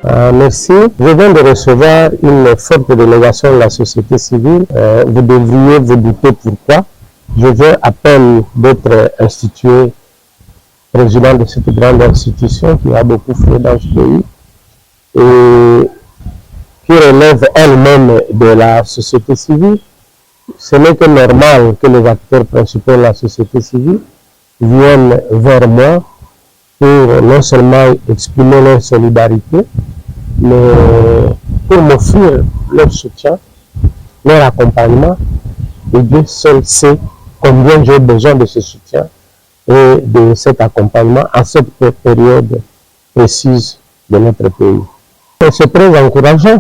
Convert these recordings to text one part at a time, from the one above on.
Merci. Je viens de recevoir une forte délégation de la société civile. Vous devriez vous douter pourquoi. Je viens à peine d'être institué président de cette grande institution qui a beaucoup fait dans ce pays et qui relève elle-même de la société civile. Ce n'est que normal que les acteurs principaux de la société civile viennent vers moi pour non seulement exprimer leur solidarité, mais pour m'offrir leur soutien, leur accompagnement. Et Dieu seul sait combien j'ai besoin de ce soutien et de cet accompagnement à cette période précise de notre pays. C'est très encourageant.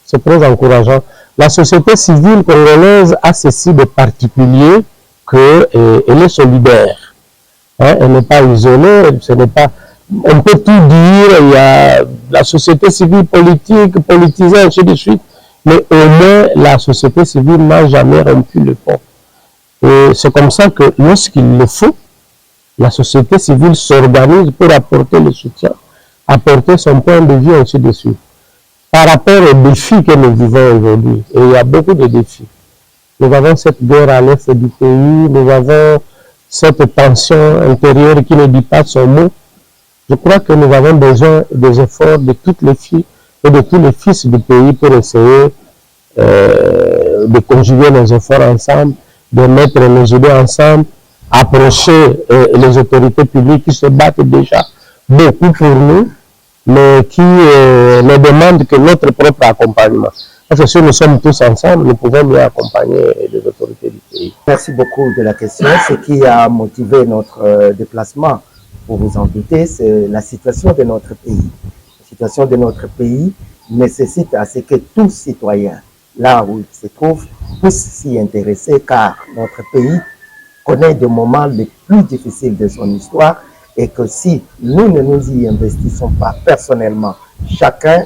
C'est très encourageant. La société civile congolaise a ceci de particulier qu'elle est solidaire. Hein, elle n'est pas isolée, ce n'est pas... On peut tout dire, il y a la société civile politique, politisée, ainsi de suite, mais au moins la société civile n'a jamais rompu le pont. Et c'est comme ça que lorsqu'il le faut, la société civile s'organise pour apporter le soutien, apporter son point de vue, ainsi de suite. Par rapport aux défis que nous vivons aujourd'hui, et il y a beaucoup de défis. Nous avons cette guerre à l'est du pays, nous avons cette tension intérieure qui ne dit pas son mot. Je crois que nous avons besoin des efforts de toutes les filles et de tous les fils du pays pour essayer de conjuguer nos efforts ensemble, de mettre nos idées ensemble, approcher les autorités publiques qui se battent déjà beaucoup pour nous, mais qui ne demandent que notre propre accompagnement. Parce que si nous sommes tous ensemble, nous pouvons mieux accompagner les autorités du pays. Merci beaucoup de la question. Ce qui a motivé notre déplacement, pour vous en douter, c'est la situation de notre pays. La situation de notre pays nécessite à ce que tous citoyens, là où ils se trouvent, puissent s'y intéresser, car notre pays connaît des moments les plus difficiles de son histoire et que si nous ne nous y investissons pas personnellement, chacun,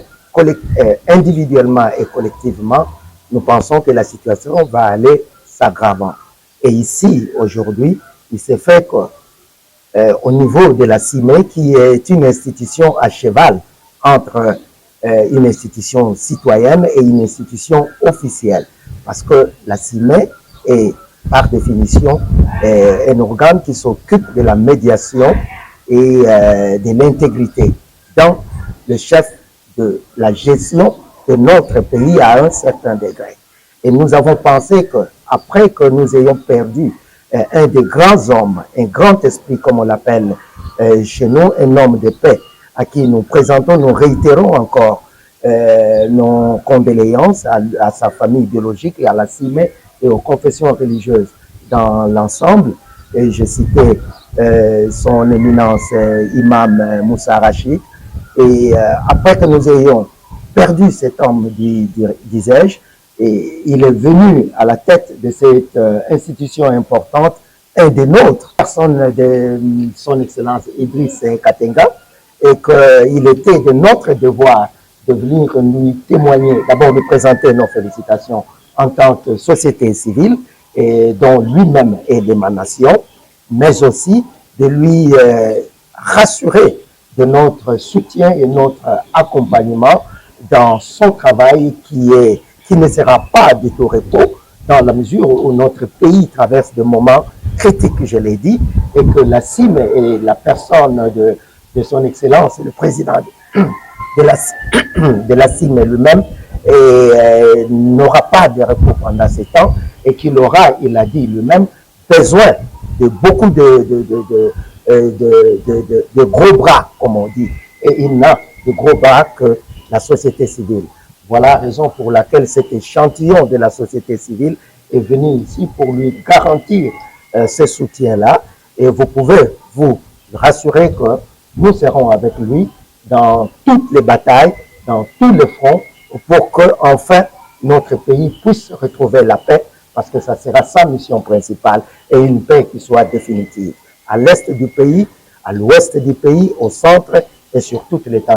individuellement et collectivement, nous pensons que la situation va aller s'aggravant. Et ici, aujourd'hui, il s'est fait qu'au niveau de la CIME, qui est une institution à cheval entre une institution citoyenne et une institution officielle. Parce que la CIME est, par définition, un organe qui s'occupe de la médiation et de l'intégrité dans le chef de la gestion de notre pays à un certain degré. Et nous avons pensé qu'après que nous ayons perdu un des grands hommes, un grand esprit comme on l'appelle chez nous, un homme de paix, à qui nous présentons, nous réitérons encore nos condoléances à sa famille biologique et à la CIME et aux confessions religieuses dans l'ensemble. Et je citais son éminence imam Moussa Rachid. Et après que nous ayons perdu cet homme, disais-je, et il est venu à la tête de cette institution importante, un des nôtres, personne de son excellence Idriss Katenga, et qu'il était de notre devoir de venir lui témoigner, d'abord lui présenter nos félicitations en tant que société civile, et dont lui-même est l'émanation, mais aussi de lui rassurer de notre soutien et notre accompagnement dans son travail qui ne sera pas du tout repos, dans la mesure où notre pays traverse des moments critiques, je l'ai dit, et que la CIME et la personne de son excellence, le président de la CIME lui-même, n'aura pas de repos pendant ce temps, et qu'il aura, il a dit lui-même, besoin de beaucoup de gros bras, comme on dit. Et il n'a de gros bras que la société civile. Voilà la raison pour laquelle cet échantillon de la société civile est venu ici pour lui garantir ce soutien-là. Et vous pouvez vous rassurer que nous serons avec lui dans toutes les batailles, dans tous les fronts, pour que enfin notre pays puisse retrouver la paix, parce que ça sera sa mission principale, et une paix qui soit définitive. À l'est du pays, à l'ouest du pays, au centre et sur toute l'étendue.